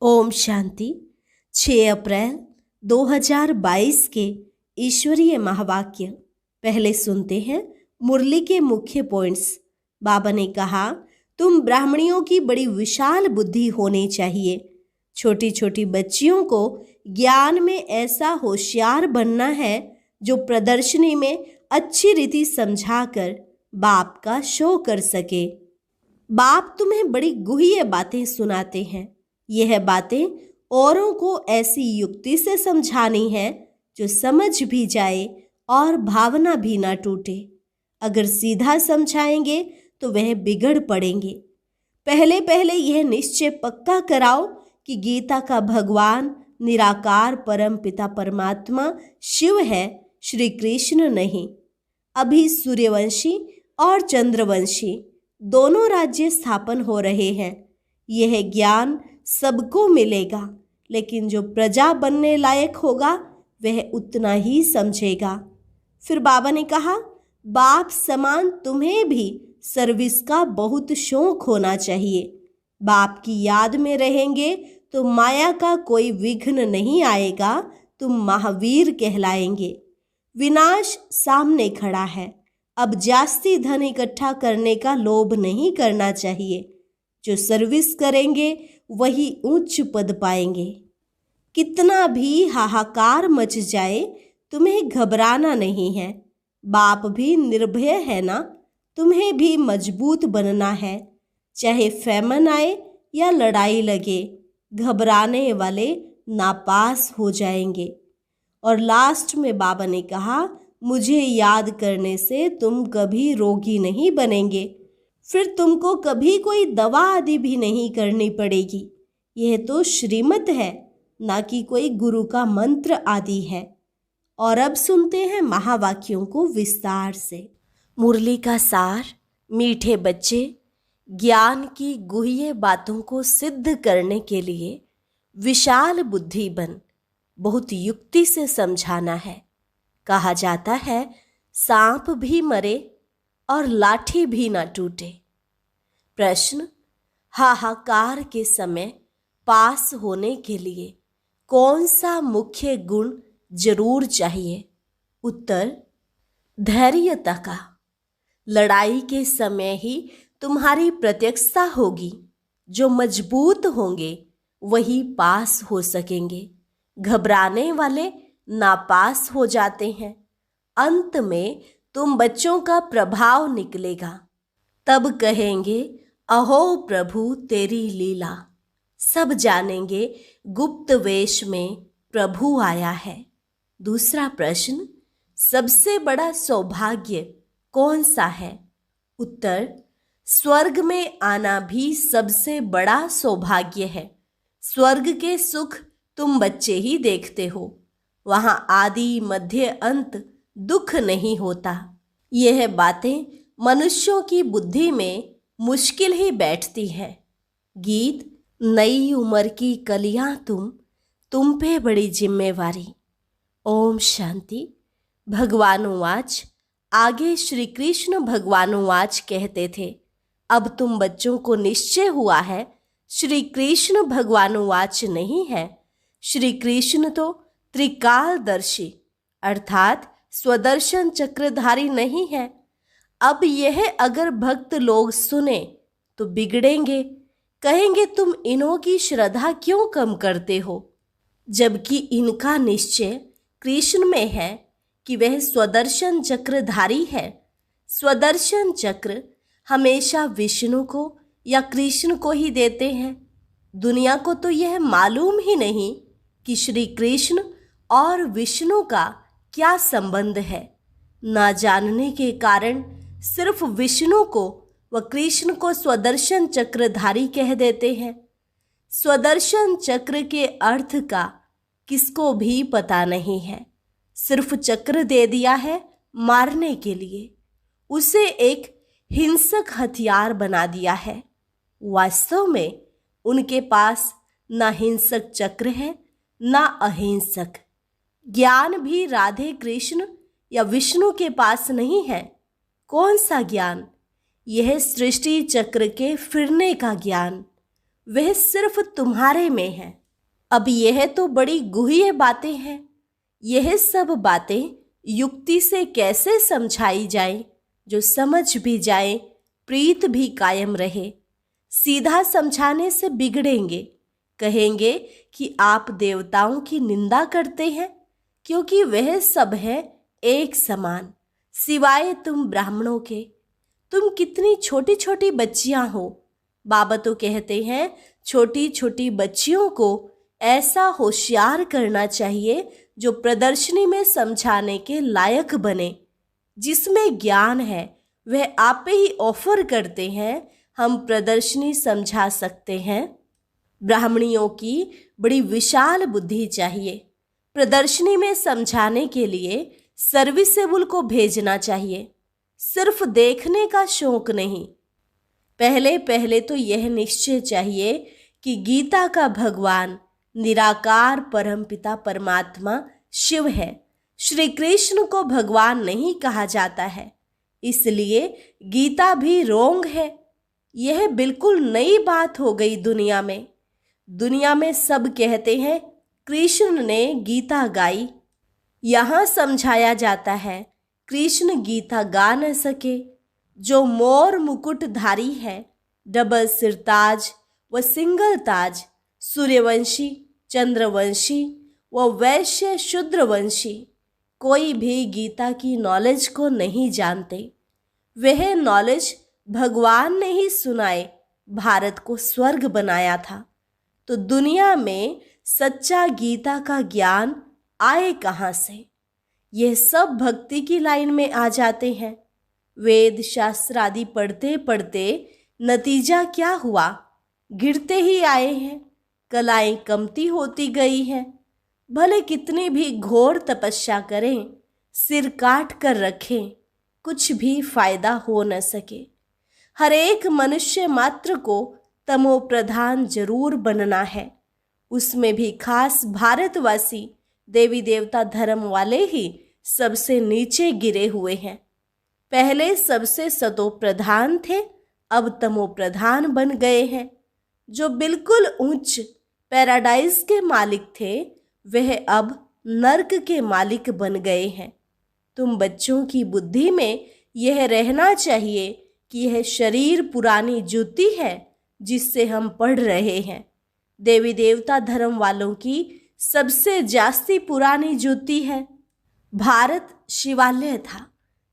ओम शांति। 6 अप्रैल 2022 के ईश्वरीय महावाक्य। पहले सुनते हैं मुरली के मुख्य पॉइंट्स। बाबा ने कहा, तुम ब्राह्मणियों की बड़ी विशाल बुद्धि होनी चाहिए। छोटी छोटी बच्चियों को ज्ञान में ऐसा होशियार बनना है जो प्रदर्शनी में अच्छी रीति समझाकर बाप का शो कर सके। बाप तुम्हें बड़ी गुह्य बातें सुनाते हैं। यह बातें औरों को ऐसी युक्ति से समझानी है जो समझ भी जाए और भावना भी ना टूटे। अगर सीधा समझाएंगे तो वह बिगड़ पड़ेंगे। पहले पहले यह निश्चय पक्का कराओ कि गीता का भगवान निराकार परम पिता परमात्मा शिव है, श्री कृष्ण नहीं। अभी सूर्यवंशी और चंद्रवंशी दोनों राज्य स्थापन हो रहे हैं। यह ज्ञान सबको मिलेगा, लेकिन जो प्रजा बनने लायक होगा वह उतना ही समझेगा। फिर बाबा ने कहा, बाप समान तुम्हें भी सर्विस का बहुत शौक होना चाहिए। बाप की याद में रहेंगे तो माया का कोई विघ्न नहीं आएगा। तुम महावीर कहलाएंगे। विनाश सामने खड़ा है। अब जास्ती धन इकट्ठा करने का लोभ नहीं करना चाहिए। जो सर्विस करेंगे वही उच्च पद पाएंगे। कितना भी हाहाकार मच जाए तुम्हें घबराना नहीं है। बाप भी निर्भय है ना। तुम्हें भी मजबूत बनना है। चाहे फैमन आए या लड़ाई लगे, घबराने वाले नापास हो जाएंगे। और लास्ट में बाबा ने कहा, मुझे याद करने से तुम कभी रोगी नहीं बनेंगे। फिर तुमको कभी कोई दवा आदि भी नहीं करनी पड़ेगी। यह तो श्रीमत है, ना कि कोई गुरु का मंत्र आदि है। और अब सुनते हैं महावाक्यों को विस्तार से। मुरली का सार। मीठे बच्चे, ज्ञान की गुह्य बातों को सिद्ध करने के लिए विशाल बुद्धि बन बहुत युक्ति से समझाना है। कहा जाता है, सांप भी मरे और लाठी भी ना टूटे। प्रश्न, हाहाकार के समय पास होने के लिए कौन सा मुख्य गुण जरूर चाहिए? उत्तर, धैर्यता का। लड़ाई के समय ही तुम्हारी प्रत्यक्षता होगी। जो मजबूत होंगे वही पास हो सकेंगे। घबराने वाले नापास हो जाते हैं। अंत में तुम बच्चों का प्रभाव निकलेगा। तब कहेंगे, अहो प्रभु तेरी लीला। सब जानेंगे गुप्त वेश में प्रभु आया है। दूसरा प्रश्न, सबसे बड़ा सौभाग्य कौन सा है? उत्तर, स्वर्ग में आना भी सबसे बड़ा सौभाग्य है। स्वर्ग के सुख तुम बच्चे ही देखते हो। वहां आदि मध्य अंत दुख नहीं होता। यह बातें मनुष्यों की बुद्धि में मुश्किल ही बैठती है। गीत, नई उम्र की कलियां तुम पे बड़ी जिम्मेवारी। ओम शांति। भगवानुवाच। आगे श्री कृष्ण भगवानुवाच कहते थे, अब तुम बच्चों को निश्चय हुआ है श्री कृष्ण भगवानुवाच नहीं है। श्री कृष्ण तो त्रिकालदर्शी अर्थात स्वदर्शन चक्रधारी नहीं है। अब यह अगर भक्त लोग सुने तो बिगड़ेंगे। कहेंगे, तुम इन्हों की श्रद्धा क्यों कम करते हो, जबकि इनका निश्चय कृष्ण में है कि वह स्वदर्शन चक्रधारी है। स्वदर्शन चक्र हमेशा विष्णु को या कृष्ण को ही देते हैं। दुनिया को तो यह मालूम ही नहीं कि श्री कृष्ण और विष्णु का क्या संबंध है। ना जानने के कारण सिर्फ विष्णु को व कृष्ण को स्वदर्शन चक्रधारी कह देते हैं। स्वदर्शन चक्र के अर्थ का किसको भी पता नहीं है। सिर्फ चक्र दे दिया है मारने के लिए। उसे एक हिंसक हथियार बना दिया है। वास्तव में उनके पास ना हिंसक चक्र है ना अहिंसक। ज्ञान भी राधे कृष्ण या विष्णु के पास नहीं है। कौन सा ज्ञान? यह सृष्टि चक्र के फिरने का ज्ञान। वह सिर्फ तुम्हारे में है। अब यह तो बड़ी गुह्य बातें हैं। यह सब बातें युक्ति से कैसे समझाई जाए जो समझ भी जाए, प्रीत भी कायम रहे। सीधा समझाने से बिगड़ेंगे, कहेंगे कि आप देवताओं की निंदा करते हैं, क्योंकि वह सब है एक समान, सिवाय तुम ब्राह्मणों के। तुम कितनी छोटी छोटी बच्चियां हो। बाबा तो कहते हैं छोटी छोटी बच्चियों को ऐसा होशियार करना चाहिए जो प्रदर्शनी में समझाने के लायक बने। जिसमें ज्ञान है वह आप ही ऑफर करते हैं, हम प्रदर्शनी समझा सकते हैं। ब्राह्मणियों की बड़ी विशाल बुद्धि चाहिए। प्रदर्शनी में समझाने के लिए सर्विसेबल को भेजना चाहिए, सिर्फ देखने का शौक नहीं। पहले पहले तो यह निश्चय चाहिए कि गीता का भगवान निराकार परमपिता परमात्मा शिव है। श्री कृष्ण को भगवान नहीं कहा जाता है, इसलिए गीता भी रोंग है। यह बिल्कुल नई बात हो गई दुनिया में। दुनिया में सब कहते हैं कृष्ण ने गीता गाई। यहाँ समझाया जाता है कृष्ण गीता गा न सके। जो मोर मुकुटधारी है, डबल सिरताज व सिंगल ताज, सूर्यवंशी, चंद्रवंशी व वैश्य शूद्रवंशी, कोई भी गीता की नॉलेज को नहीं जानते। वह नॉलेज भगवान ने ही सुनाए। भारत को स्वर्ग बनाया था, तो दुनिया में सच्चा गीता का ज्ञान आए कहाँ से? यह सब भक्ति की लाइन में आ जाते हैं। वेद शास्त्र आदि पढ़ते पढ़ते नतीजा क्या हुआ? गिरते ही आए हैं। कलाएं कमती होती गई हैं। भले कितनी भी घोर तपस्या करें, सिर काट कर रखें, कुछ भी फायदा हो न सके। हर एक मनुष्य मात्र को तमो प्रधान जरूर बनना है। उसमें भी खास भारतवासी देवी देवता धर्म वाले ही सबसे नीचे गिरे हुए हैं। पहले सबसे सतो प्रधान थे, अब तमो प्रधान बन गए हैं। जो बिल्कुल उच्च पैराडाइज के मालिक थे, वह अब नर्क के मालिक बन गए हैं। तुम बच्चों की बुद्धि में यह रहना चाहिए कि यह शरीर पुरानी जूती है जिससे हम पढ़ रहे हैं। देवी देवता धर्म वालों की सबसे जास्ती पुरानी जूती है। भारत शिवालय था,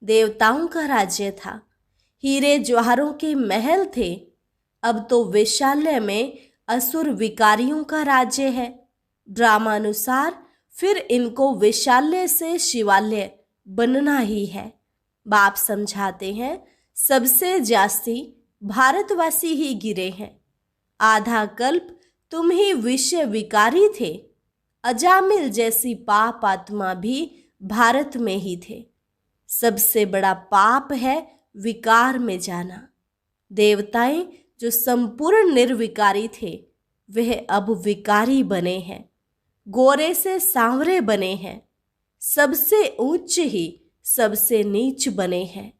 देवताओं का राज्य था, हीरे जवाहरों के महल थे। अब तो वेश्यालय में असुर विकारियों का राज्य है। ड्रामानुसार फिर इनको वेश्यालय से शिवालय बनना ही है। बाप समझाते हैं सबसे जास्ती भारतवासी ही गिरे हैं। आधा कल्प तुम ही विषय विकारी थे। अजामिल जैसी पाप आत्मा भी भारत में ही थे। सबसे बड़ा पाप है विकार में जाना। देवताएं जो संपूर्ण निर्विकारी थे, वह अब विकारी बने हैं, गोरे से सांवरे बने हैं, सबसे उच्च ही सबसे नीच बने हैं।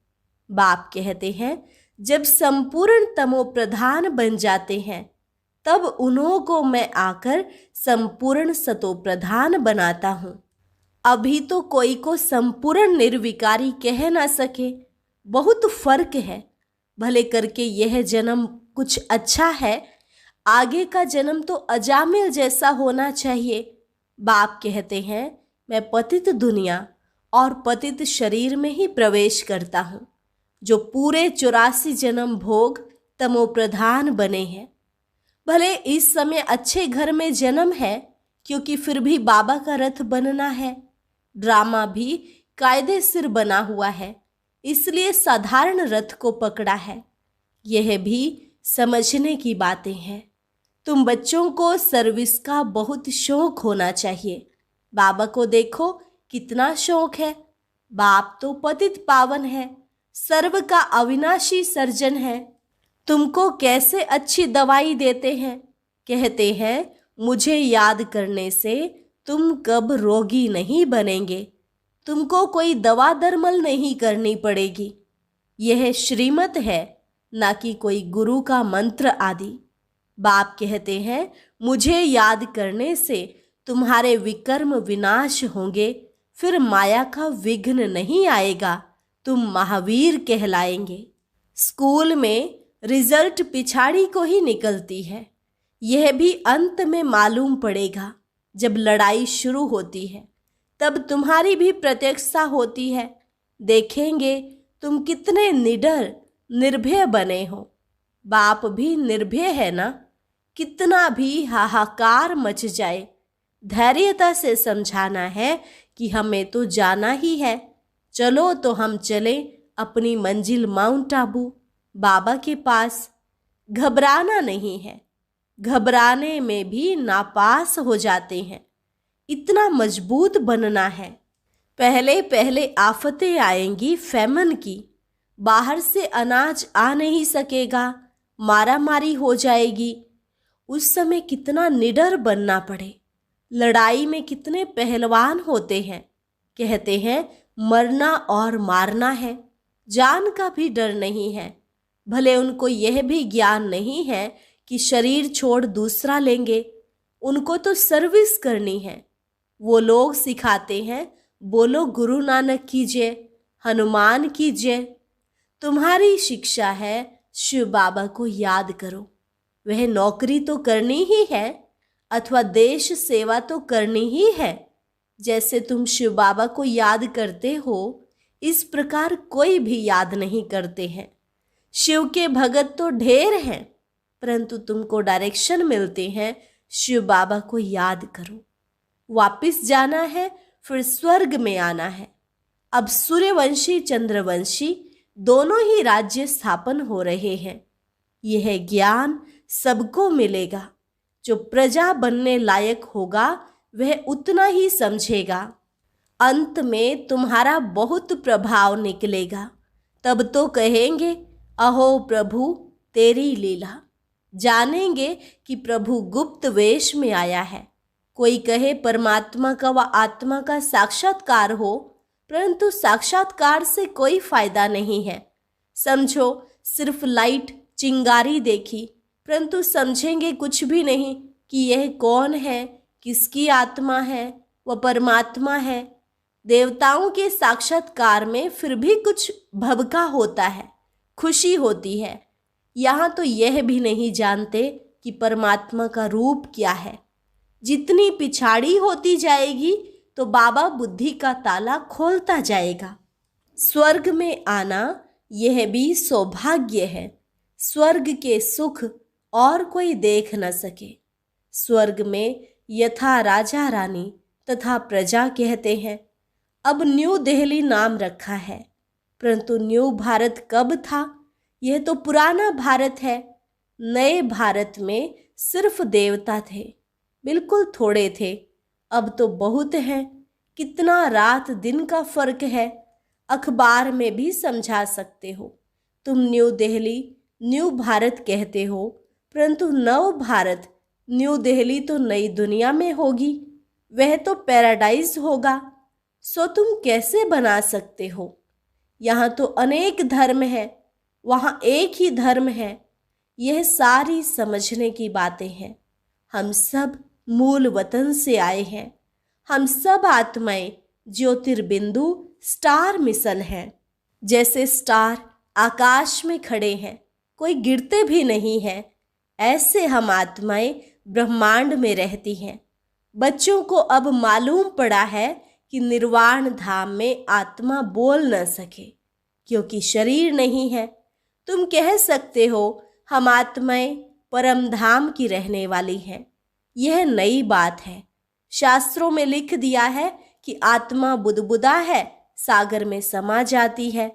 बाप कहते हैं जब संपूर्ण तमो प्रधान बन जाते हैं, तब उन्हों को मैं आकर संपूर्ण सतो प्रधान बनाता हूँ। अभी तो कोई को संपूर्ण निर्विकारी कह ना सके। बहुत फर्क है। भले करके यह जन्म कुछ अच्छा है, आगे का जन्म तो अजामिल जैसा होना चाहिए। बाप कहते हैं मैं पतित दुनिया और पतित शरीर में ही प्रवेश करता हूँ, जो पूरे 84 जन्म भोग तमो प्रधान बने हैं। भले इस समय अच्छे घर में जन्म है, क्योंकि फिर भी बाबा का रथ बनना है। ड्रामा भी कायदे सिर बना हुआ है, इसलिए साधारण रथ को पकड़ा है। यह भी समझने की बातें हैं। तुम बच्चों को सर्विस का बहुत शौक होना चाहिए। बाबा को देखो कितना शौक है। बाप तो पतित पावन है, सर्व का अविनाशी सर्जन है। तुमको कैसे अच्छी दवाई देते हैं। कहते हैं मुझे याद करने से तुम कब रोगी नहीं बनेंगे। तुमको कोई दवा दरमल नहीं करनी पड़ेगी। यह श्रीमत है, ना कि कोई गुरु का मंत्र आदि। बाप कहते हैं, मुझे याद करने से तुम्हारे विकर्म विनाश होंगे, फिर माया का विघ्न नहीं आएगा, तुम महावीर कहलाएंगे। स्कूल में रिजल्ट पिछाड़ी को ही निकलती है। यह भी अंत में मालूम पड़ेगा। जब लड़ाई शुरू होती है तब तुम्हारी भी प्रत्यक्षता होती है। देखेंगे तुम कितने निडर निर्भय बने हो। बाप भी निर्भय है ना। कितना भी हाहाकार मच जाए, धैर्यता से समझाना है कि हमें तो जाना ही है। चलो तो हम चलें अपनी मंजिल माउंट आबू, बाबा के पास। घबराना नहीं है। घबराने में भी नापास हो जाते हैं। इतना मजबूत बनना है। पहले पहले आफतें आएंगी फैमन की। बाहर से अनाज आ नहीं सकेगा, मारामारी हो जाएगी। उस समय कितना निडर बनना पड़े। लड़ाई में कितने पहलवान होते हैं। कहते हैं मरना और मारना है, जान का भी डर नहीं है। भले उनको यह भी ज्ञान नहीं है कि शरीर छोड़ दूसरा लेंगे। उनको तो सर्विस करनी है। वो लोग सिखाते हैं, बोलो गुरु नानक की जय, हनुमान की जय। तुम्हारी शिक्षा है शिव बाबा को याद करो। वह नौकरी तो करनी ही है अथवा देश सेवा तो करनी ही है। जैसे तुम शिव बाबा को याद करते हो, इस प्रकार कोई भी याद नहीं करते हैं। शिव के भगत तो ढेर हैं, परंतु तुमको डायरेक्शन मिलते हैं, शिव बाबा को याद करो। वापिस जाना है, फिर स्वर्ग में आना है। अब सूर्यवंशी चंद्रवंशी दोनों ही राज्य स्थापन हो रहे हैं। यह ज्ञान सबको मिलेगा। जो प्रजा बनने लायक होगा वह उतना ही समझेगा। अंत में तुम्हारा बहुत प्रभाव निकलेगा। तब तो कहेंगे, अहो प्रभु तेरी लीला। जानेंगे कि प्रभु गुप्त वेश में आया है। कोई कहे परमात्मा का व आत्मा का साक्षात्कार हो, परंतु साक्षात्कार से कोई फायदा नहीं है। समझो सिर्फ लाइट चिंगारी देखी, परंतु समझेंगे कुछ भी नहीं कि यह कौन है, किसकी आत्मा है, वह परमात्मा है। देवताओं के साक्षात्कार में फिर भी कुछ भवका होता है, खुशी होती है। यहाँ तो यह भी नहीं जानते कि परमात्मा का रूप क्या है। जितनी पिछाड़ी होती जाएगी तो बाबा बुद्धि का ताला खोलता जाएगा। स्वर्ग में आना यह भी सौभाग्य है। स्वर्ग के सुख और कोई देख न सके। स्वर्ग में यथा राजा रानी तथा प्रजा कहते हैं। अब न्यू दिल्ली नाम रखा है, परंतु न्यू भारत कब था? यह तो पुराना भारत है। नए भारत में सिर्फ देवता थे, बिल्कुल थोड़े थे। अब तो बहुत हैं। कितना रात दिन का फर्क है। अखबार में भी समझा सकते हो। तुम न्यू दिल्ली न्यू भारत कहते हो, परंतु नव भारत न्यू दिल्ली तो नई दुनिया में होगी। वह तो पैराडाइज होगा। सो तुम कैसे बना सकते हो? यहाँ तो अनेक धर्म है, वहाँ एक ही धर्म है। यह सारी समझने की बातें हैं। हम सब मूल वतन से आए हैं। हम सब आत्माएं ज्योतिर्बिंदु स्टार मिसल हैं। जैसे स्टार आकाश में खड़े हैं, कोई गिरते भी नहीं है, ऐसे हम आत्माएं ब्रह्मांड में रहती हैं। बच्चों को अब मालूम पड़ा है कि निर्वाण धाम में आत्मा बोल न सके, क्योंकि शरीर नहीं है। तुम कह सकते हो हम आत्माएं परम धाम की रहने वाली हैं। यह नई बात है। शास्त्रों में लिख दिया है कि आत्मा बुदबुदा है, सागर में समा जाती है।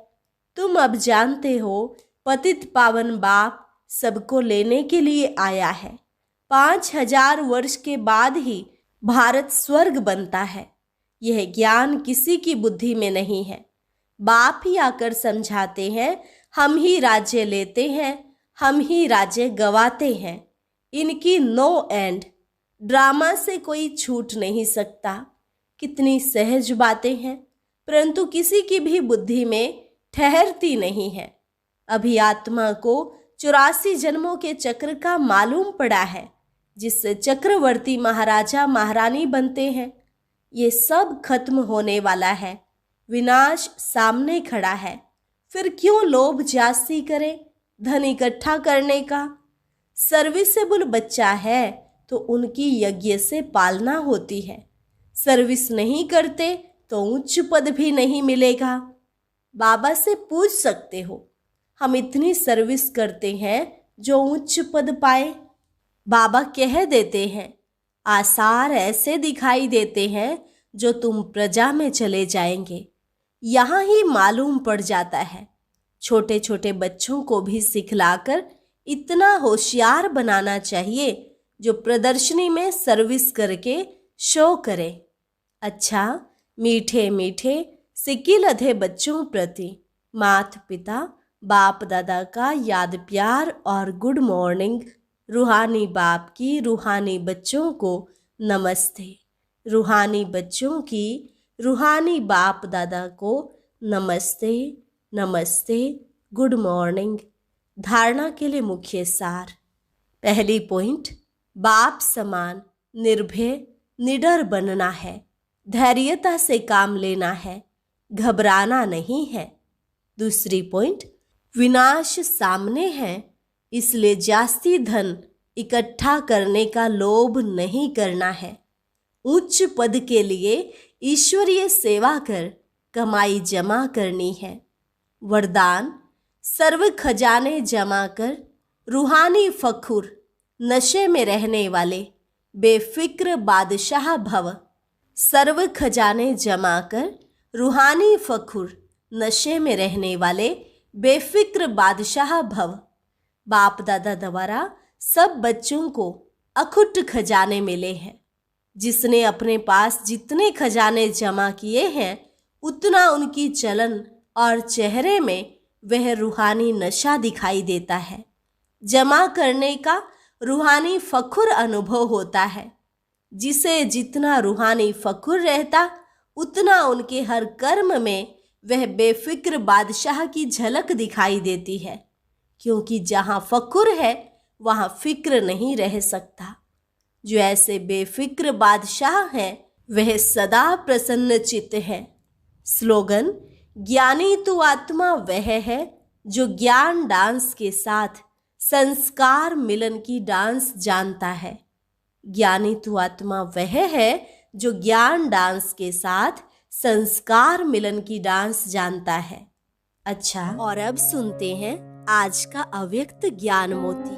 तुम अब जानते हो पतित पावन बाप सबको लेने के लिए आया है। 5000 वर्ष के बाद ही भारत स्वर्ग बनता है। यह ज्ञान किसी की बुद्धि में नहीं है। बाप ही आकर समझाते हैं। हम ही राज्य लेते हैं, हम ही राज्य गवाते हैं। इनकी नो एंड। ड्रामा से कोई छूट नहीं सकता। कितनी सहज बातें हैं, परंतु किसी की भी बुद्धि में ठहरती नहीं है। अभी आत्मा को 84 जन्मों के चक्र का मालूम पड़ा है, जिससे चक्रवर्ती महाराजा महारानी बनते हैं। ये सब खत्म होने वाला है, विनाश सामने खड़ा है। फिर क्यों लोभ जास्ती करे धन इकट्ठा करने का? सर्विसेबल बच्चा है तो उनकी यज्ञ से पालना होती है। सर्विस नहीं करते तो उच्च पद भी नहीं मिलेगा। बाबा से पूछ सकते हो, हम इतनी सर्विस करते हैं जो उच्च पद पाए? बाबा कह देते हैं, आसार ऐसे दिखाई देते हैं जो तुम प्रजा में चले जाएंगे। यहाँ ही मालूम पड़ जाता है। छोटे छोटे बच्चों को भी सिखलाकर इतना होशियार बनाना चाहिए जो प्रदर्शनी में सर्विस करके शो करे। अच्छा, मीठे मीठे सिक्की लधे बच्चों प्रति माता पिता बाप दादा का याद प्यार और गुड मॉर्निंग। रूहानी बाप की रूहानी बच्चों को नमस्ते। रूहानी बच्चों की रूहानी बाप दादा को नमस्ते नमस्ते, गुड मॉर्निंग। धारणा के लिए मुख्य सार। पहली पॉइंट, बाप समान निर्भय निडर बनना है। धैर्यता से काम लेना है, घबराना नहीं है। दूसरी पॉइंट, विनाश सामने है, इसलिए जास्ती धन इकट्ठा करने का लोभ नहीं करना है। उच्च पद के लिए ईश्वरीय सेवा कर कमाई जमा करनी है। वरदान, सर्व खजाने जमा कर रूहानी फखुर नशे में रहने वाले बेफिक्र बादशाह भव। सर्व खजाने जमा कर रूहानी फखुर नशे में रहने वाले बेफिक्र बादशाह भव। बाप दादा द्वारा सब बच्चों को अखुट खजाने मिले हैं। जिसने अपने पास जितने खजाने जमा किए हैं उतना उनकी चलन और चेहरे में वह रूहानी नशा दिखाई देता है। जमा करने का रूहानी फखुर अनुभव होता है। जिसे जितना रूहानी फखुर रहता उतना उनके हर कर्म में वह बेफिक्र बादशाह की झलक दिखाई देती है, क्योंकि जहाँ फखुर है वहाँ फिक्र नहीं रह सकता। जो ऐसे बेफिक्र बादशाह हैं वह सदा प्रसन्न चित्त है। स्लोगन, ज्ञानी तो आत्मा वह है जो ज्ञान डांस के साथ संस्कार मिलन की डांस जानता है। ज्ञानी तो आत्मा वह है जो ज्ञान डांस के साथ संस्कार मिलन की डांस जानता है। अच्छा, और अब सुनते हैं आज का अव्यक्त ज्ञान मोती।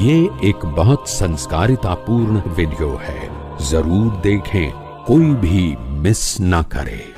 ये एक बहुत संस्कारितापूर्ण वीडियो है, जरूर देखें, कोई भी मिस ना करे।